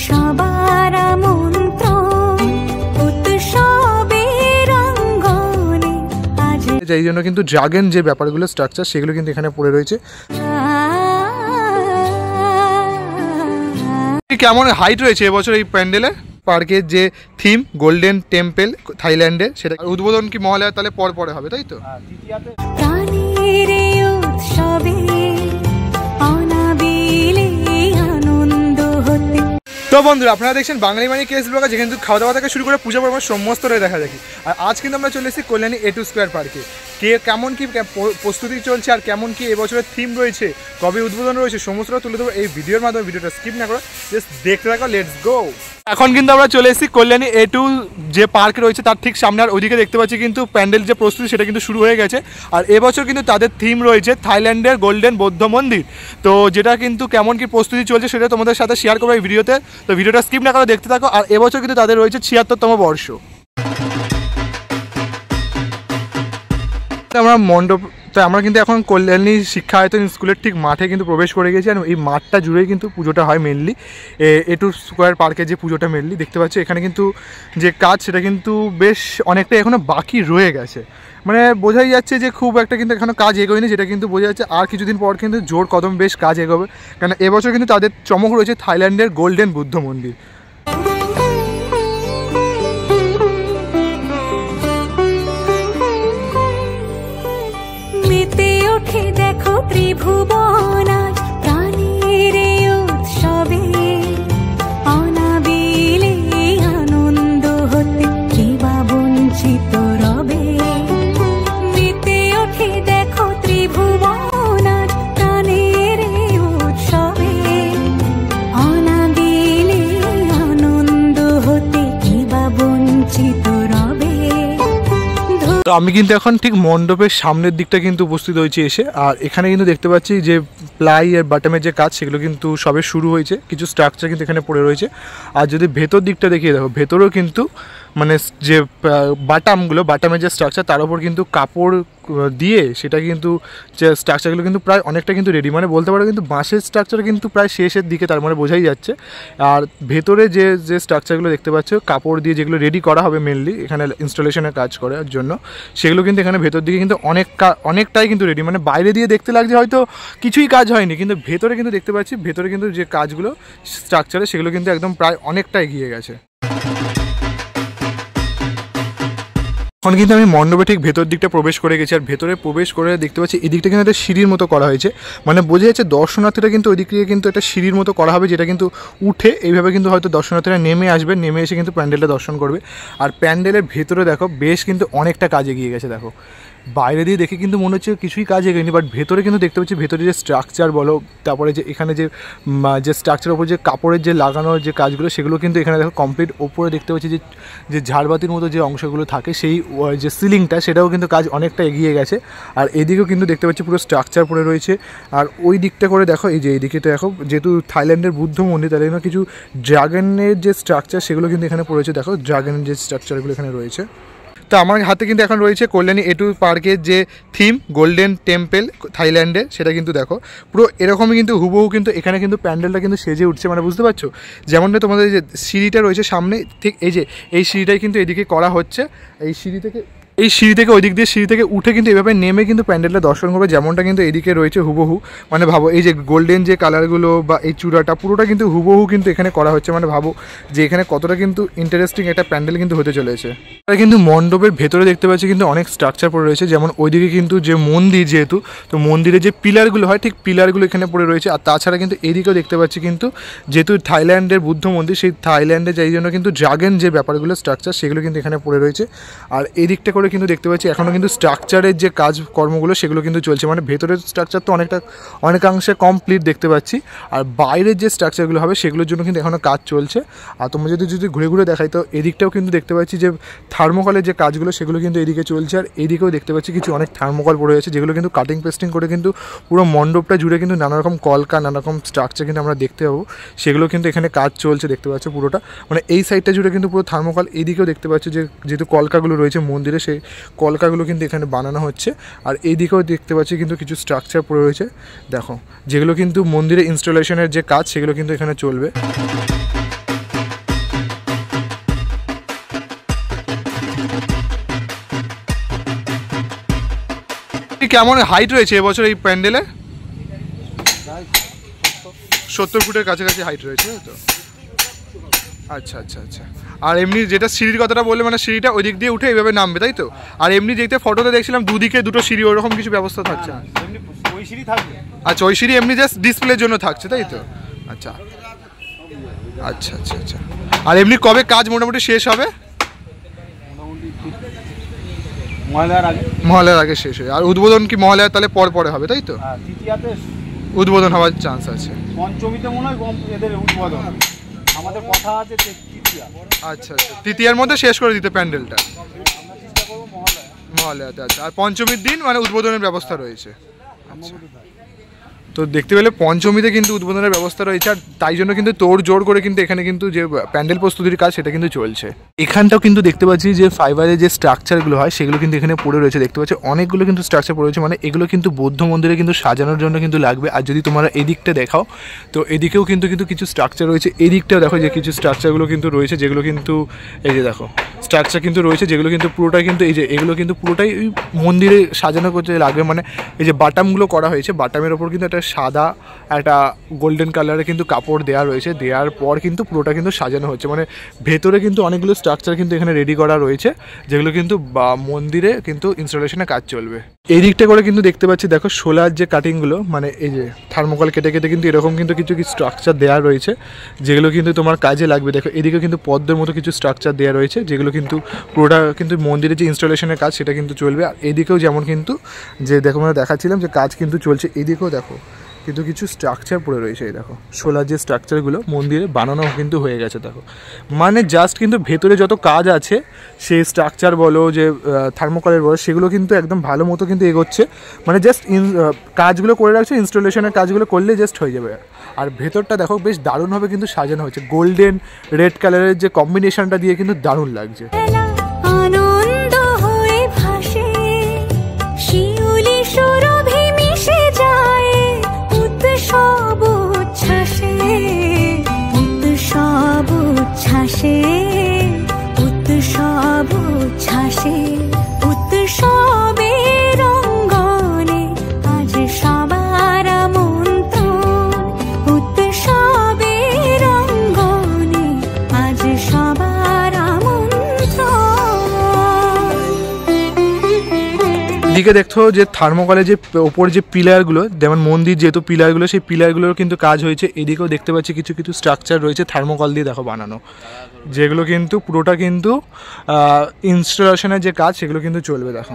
সবার আমন্ত্রণ উৎসবের অঙ্গনে আজ এই জন্য কিন্তু ড্রাগন যে ব্যাপারগুলো স্ট্রাকচার সেগুলো কিন্তু এখানে পড়ে রয়েছে। কেমন হাইট রয়েছে এবছর এই প্যান্ডেলে? পার্কের যে থিম গোল্ডেন টেম্পল থাইল্যান্ডের, সেটা উদ্বোধন কি মহালয়া তাহলে পরে হবে, তাই তো? প্রাণের উৎসবে অনাবিলে আনন্দ হতে। তো বন্ধুরা, আপনারা দেখছেন বাঙালি মানি কেস ব্লগার, যেখানে কিন্তু খাওয়া দাওয়া থেকে শুরু করে পূজা পর্ব সমস্তটাই দেখা দেখি। আর আজ কিন্তু আমরা চলে এসেছি কল্যাণী A2 স্কোয়ার পার্কে। কেমন কি প্রস্তুতি চলছে আর কেমন কি এবছরের থিম রয়েছে, কবে উদ্বোধন রয়েছে, সমস্তটা তুলে দেবো এই ভিডিওর মাধ্যমে। ভিডিওটা স্কিপ না করে জাস্ট দেখতে থাকো, লেটস গো। এখন কিন্তু আমরা চলে এসেছি কল্যাণী A2 যে পার্ক রয়েছে তার ঠিক সামনে। আর ওইদিকে দেখতে পাচ্ছি কিন্তু প্যান্ডেল যে প্রস্তুতি সেটা কিন্তু শুরু হয়ে গেছে। আর এবছর কিন্তু তাদের থিম রয়েছে থাইল্যান্ডের গোল্ডেন বৌদ্ধ মন্দির। তো যেটা কিন্তু কেমন কি প্রস্তুতি চলছে সেটা তোমাদের সাথে শেয়ার করবো এই ভিডিওতে। তো ভিডিওটা স্কিপ না করে দেখতে থাকো। আর এবছর কিন্তু তাদের রয়েছে 76তম বর্ষ। আমরা কিন্তু এখন কল্যাণী শিক্ষায়তন স্কুলের ঠিক মাঠে কিন্তু প্রবেশ করে গেছি। আর এই মাঠটা জুড়েই কিন্তু পুজোটা হয় মেনলি, A2 স্কোয়ার পার্কে যে পুজোটা মেনলি দেখতে পাচ্ছি। এখানে কিন্তু যে কাজ সেটা কিন্তু বেশ অনেকটা এখনও বাকি রয়ে গেছে, মানে বোঝাই যাচ্ছে যে খুব একটা কিন্তু এখনও কাজ এগোয়নি, যেটা কিন্তু বোঝা যাচ্ছে আর কিছুদিন পর কিন্তু জোর কদম বেশ কাজ এগোবে। কারণ এবছর কিন্তু তাদের চমক রয়েছে থাইল্যান্ডের গোল্ডেন বুদ্ধ মন্দির। দেখো ত্রিভুবন আজ প্রাণের উৎসবে অনাবিলে আনন্দ হতে কে বা বঞ্চিত রবে। মেতে ওঠে দেখো ত্রিভুবন আজ প্রাণের উৎসবে অনাবিলে আনন্দ হতে কে বা বঞ্চিত রবে। তো আমি কিন্তু এখন ঠিক মণ্ডপের সামনের দিকটা কিন্তু উপস্থিত হয়েছি এসে। আর এখানে কিন্তু দেখতে পাচ্ছি যে প্লাই আর বাটামের যে কাজ সেগুলো কিন্তু সবে শুরু হয়েছে, কিছু স্ট্রাকচার কিন্তু এখানে পড়ে রয়েছে। আর যদি ভেতর দিকটা দেখিয়ে দেখো, ভেতরেও কিন্তু মানে যে বাটামের যে স্ট্রাকচার তার উপর কিন্তু কাপড় দিয়ে সেটা কিন্তু যে স্ট্রাকচারগুলো কিন্তু প্রায় অনেকটা কিন্তু রেডি, মানে বলতে পারো কিন্তু বাঁশের স্ট্রাকচার কিন্তু প্রায় শেষের দিকে, তার মানে বোঝাই যাচ্ছে। আর ভেতরে যে স্ট্রাকচারগুলো দেখতে পাচ্ছ কাপড় দিয়ে যেগুলো রেডি করা হবে মেনলি এখানে ইনস্টলেশনের কাজ করার জন্য, সেগুলো কিন্তু এখানে ভেতর দিকে কিন্তু অনেকটাই কিন্তু রেডি। মানে বাইরে দিয়ে দেখতে লাগছে হয়তো কিছুই কাজ হয়নি, কিন্তু ভেতরে কিন্তু দেখতে পাচ্ছি ভেতরে কিন্তু যে কাজগুলো স্ট্রাকচারে সেগুলো কিন্তু একদম প্রায় অনেকটা এগিয়ে গেছে। এখন কিন্তু আমি মণ্ডপে ঠিক ভেতর দিকটা প্রবেশ করে গেছি। আর ভেতরে প্রবেশ করে দেখতে পাচ্ছি এই দিকটা কিন্তু একটা সিঁড়ির মতো করা হয়েছে, মানে বোঝা যাচ্ছে দর্শনার্থীরা কিন্তু ওই দিক থেকে কিন্তু একটা সিঁড়ির মতো করা হবে, যেটা কিন্তু উঠে এইভাবে কিন্তু হয়তো দর্শনার্থীরা নেমে আসবে, নেমে এসে কিন্তু প্যান্ডেলটা দর্শন করবে। আর প্যান্ডেলের ভেতরে দেখো বেশ কিন্তু অনেকটা কাজ এগিয়ে গেছে। দেখো বাইরে দিয়ে দেখে কিন্তু মনে হচ্ছে কিছুই কাজ এগোয়নি, বাট ভেতরে কিন্তু দেখতে পাচ্ছি ভেতরে যে স্ট্রাকচার বলো, তারপরে যে এখানে যে স্ট্রাকচারের ওপর যে কাপড়ের যে লাগানোর যে কাজগুলো সেগুলো কিন্তু এখানে দেখো কমপ্লিট। ওপরে দেখতে পাচ্ছি যে ঝাড়বাতির মতো যে অংশগুলো থাকে সেই যে সিলিংটা সেটাও কিন্তু কাজ অনেকটা এগিয়ে গেছে। আর এদিকেও কিন্তু দেখতে পাচ্ছি পুরো স্ট্রাকচার পড়ে রয়েছে। আর ওই দিকটা করে দেখো, এই যে এইদিকে তো দেখো যেহেতু থাইল্যান্ডের বুদ্ধ মন্দির তার জন্য কিছু ড্রাগনের যে স্ট্রাকচার সেগুলো কিন্তু এখানে পড়েছে। দেখো ড্রাগনের যে স্ট্রাকচারগুলো এখানে রয়েছে। তো আমার হাতে কিন্তু এখন রয়েছে কল্যাণী A2 পার্কের যে থিম গোল্ডেন টেম্পল থাইল্যান্ডে, সেটা কিন্তু দেখো পুরো এরকমই কিন্তু হুবহু কিন্তু এখানে কিন্তু প্যান্ডেলটা কিন্তু সেজে উঠছে, মানে বুঝতে পারছো। যেমনটা তোমাদের যে সিঁড়িটা রয়েছে সামনে, ঠিক এই সিঁড়িটাই কিন্তু এদিকে করা হচ্ছে। এই সিঁড়ি থেকে ওই দিক দিয়ে সিঁড়ি থেকে উঠে কিন্তু এভাবে নেমে কিন্তু প্যান্ডেলটা দর্শন করবে, যেমনটা কিন্তু এদিকে রয়েছে হুবহু। মানে ভাবো এই যে গোল্ডেন যে কালারগুলো বা এই চূড়াটা পুরোটা কিন্তু হুবহু কিন্তু এখানে করা হচ্ছে, মানে ভাবো যে এখানে কতটা কিন্তু ইন্টারেস্টিং একটা প্যান্ডেল কিন্তু হতে চলেছে। আর কিন্তু মণ্ডপের ভেতরে দেখতে পাচ্ছি কিন্তু অনেক স্ট্রাকচার পড়ে রয়েছে, যেমন ওইদিকে কিন্তু যে মন্দির, যেহেতু তো মন্দিরে যে পিলারগুলো হয় ঠিক পিলারগুলো এখানে পড়ে রয়েছে। আর তাছাড়া কিন্তু এদিকেও দেখতে পাচ্ছি কিন্তু যেহেতু থাইল্যান্ডের বুদ্ধ মন্দির, সেই থাইল্যান্ডে যাই জন্য কিন্তু ড্রাগন যে ব্যাপারগুলো স্ট্রাকচার সেগুলো কিন্তু এখানে পড়ে রয়েছে। আর এই দিকটা করে কিন্তু দেখতে পাচ্ছি এখনও কিন্তু স্ট্রাকচারের যে কাজকর্মগুলো সেগুলো কিন্তু চলছে, মানে ভেতরের স্ট্রাকচার তো অনেকাংশে কমপ্লিট দেখতে পাচ্ছি। আর বাইরের যে স্ট্রাকচারগুলো হবে সেগুলোর জন্য কিন্তু এখনও কাজ চলছে। আর তোমরা যদি ঘুরে ঘুরে দেখাই তো এদিকটাও কিন্তু দেখতে পাচ্ছি যে থার্মোকলের যে কাজগুলো সেগুলো কিন্তু এদিকে চলছে। আর এদিকেও দেখতে পাচ্ছি কিছু অনেক থার্মোকল পড়ে আছে, যেগুলো কিন্তু কাটিং পেস্টিং করে কিন্তু পুরো মণ্ডপটা জুড়ে কিন্তু নানা রকম কলকা নানা রকম স্ট্রাকচার কিন্তু আমরা দেখতে পাবো, সেগুলো কিন্তু এখানে কাজ চলছে দেখতে পাচ্ছ পুরোটা। মানে এই সাইডটা জুড়ে কিন্তু পুরো থার্মোকল, এইদিকেও দেখতে পাচ্ছ যে যেহেতু কলকাগুলো রয়েছে মন্দিরে সেই কলকাগুলো কিন্তু এখানে বানানো হচ্ছে। আর এইদিকেও দেখতে পাচ্ছি কিন্তু কিছু স্ট্রাকচার পড়ে রয়েছে দেখো, যেগুলো কিন্তু মন্দিরে ইনস্টলেশনের যে কাজ সেগুলো কিন্তু এখানে চলবে। কেমন হাইট রয়েছে এবছর এই প্যান্ডেলে? 70 ফুটের কাছাকাছি হাইট রয়েছে তো। আচ্ছা আচ্ছা আচ্ছা। আর এমনি যেটা সিঁড়ির কথাটা বললে মানে সিঁড়িটা ওই দিক দিয়ে উঠে এইভাবে নামবে তাই তো? আর এমনি দেখতে ফটোতে দেখছিলাম দুদিকে দুটো সিঁড়ি, ওরকম কিছু ব্যবস্থা থাকছে? ওই সিঁড়ি থাকবে। আচ্ছা, ওই সিঁড়ি এমনি জাস্ট ডিসপ্লের জন্য থাকছে তাই তো? আচ্ছা আচ্ছা আচ্ছা আচ্ছা। আর এমনি কবে কাজ মোটামুটি শেষ হবে? মহালয়ার আগে শেষ হয়। আর উদ্বোধন কি মহালয়ার তাহলে পরে হবে তাই তো? তৃতীয়াতে উদ্বোধন হওয়ার চান্স আছে। পঞ্চমীতে মনে হয় এদের উদ্বোধন, আমাদের কথা আছে তৃতীয়া। আচ্ছা আচ্ছা, তৃতীয়ার মধ্যে শেষ করে দিতে প্যান্ডেলটা আমরা চেষ্টা করবো মহালয়াতে। আচ্ছা, আর পঞ্চমীর দিন মানে উদ্বোধনের ব্যবস্থা রয়েছে। আচ্ছা, তো দেখতে পেলে পঞ্চমীতে কিন্তু উদ্বোধনের ব্যবস্থা রয়েছে। আর তাই জন্য কিন্তু তোড় জোর করে কিন্তু এখানে কিন্তু যে প্যান্ডেল প্রস্তুতির কাজ সেটা কিন্তু চলছে। এখানটাও কিন্তু দেখতে পাচ্ছি যে ফাইবারের যে স্ট্রাকচারগুলো হয় সেগুলো কিন্তু এখানে পড়ে রয়েছে। দেখতে পাচ্ছি অনেকগুলো কিন্তু স্ট্রাকচার পড়ে রয়েছে, মানে এগুলো কিন্তু বৌদ্ধ মন্দিরে কিন্তু সাজানোর জন্য কিন্তু লাগবে। আর যদি তোমরা এদিকটা দেখাও তো এদিকেও কিন্তু কিছু স্ট্রাকচার রয়েছে। এদিকটাও দেখো যে কিছু স্ট্রাকচারগুলো কিন্তু রয়েছে, যেগুলো কিন্তু এই যে দেখো স্ট্রাকচার কিন্তু রয়েছে, যেগুলো কিন্তু পুরোটাই কিন্তু এই যে এগুলো কিন্তু পুরোটাই ওই মন্দিরে সাজানো করতে লাগবে। মানে এই যে বাটামগুলো করা হয়েছে, বাটামের ওপর কিন্তু একটা সাদা একটা গোল্ডেন কালারের কিন্তু কাপড় দেওয়া রয়েছে, দেওয়ার পর কিন্তু পুরোটা কিন্তু সাজানো হচ্ছে। মানে ভেতরে কিন্তু অনেকগুলো স্ট্রাকচার কিন্তু এখানে রেডি করা রয়েছে, যেগুলো কিন্তু মন্দিরে কিন্তু ইনস্টলেশনের কাজ চলবে। এই দিকটা করে কিন্তু দেখতে পাচ্ছি দেখো সোলার যে কাটিংগুলো, মানে এই যে থার্মোকল কেটে কেটে কিন্তু এরকম কিন্তু কিছু স্ট্রাকচার দেওয়া রয়েছে, যেগুলো কিন্তু তোমার কাজে লাগবে। দেখো এদিকে কিন্তু পদ্মের মতো কিছু স্ট্রাকচার দেওয়া রয়েছে, যেগুলো কিন্তু পুরোটা কিন্তু মন্দিরে যে ইনস্টলেশনের কাজ সেটা কিন্তু চলবে। আর এদিকেও যেমন কিন্তু যে দেখো আমরা দেখাচ্ছিলাম যে কাজ কিন্তু চলছে, এদিকেও দেখো কিন্তু কিছু স্ট্রাকচার পড়ে রয়েছে। এই দেখো সোলার যে স্ট্রাকচারগুলো মন্দিরে বানানো কিন্তু হয়ে গেছে। দেখো মানে জাস্ট কিন্তু ভেতরে যত কাজ আছে সেই স্ট্রাকচার বলো যে থার্মোকলের বলো সেগুলো কিন্তু একদম ভালো মতো কিন্তু এগোচ্ছে। মানে জাস্ট কাজগুলো করে রাখছে, ইনস্টলেশনের কাজগুলো করলে জাস্ট হয়ে যাবে। আর ভেতরটা দেখো বেশ দারুণভাবে কিন্তু সাজানো হয়েছে, গোল্ডেন রেড কালারের যে কম্বিনেশনটা দিয়ে কিন্তু দারুণ লাগছে। আনন্দ হয়ে ভাসে শিউলি সুরভি মিশে যায় উৎসব উচ্ছ্বাসে, উৎসব উচ্ছ্বাসে, উৎসব উচ্ছ্বাসে, উৎসবের অঙ্গনে আজ সবার আমন্ত্রণ, উৎসবের অঙ্গনে আজ সবার এদিকে দেখো যে থার্মোকলে যে ওপর যে পিলারগুলো, যেমন মন্দির যেহেতু পিলারগুলো, সেই পিলারগুলোর কিন্তু কাজ হয়েছে। এদিকেও দেখতে পাচ্ছি কিছু স্ট্রাকচার রয়েছে থার্মোকল দিয়ে দেখো বানানো, যেগুলো কিন্তু পুরোটা কিন্তু ইনস্টলেশনের যে কাজ সেগুলো কিন্তু চলবে। দেখো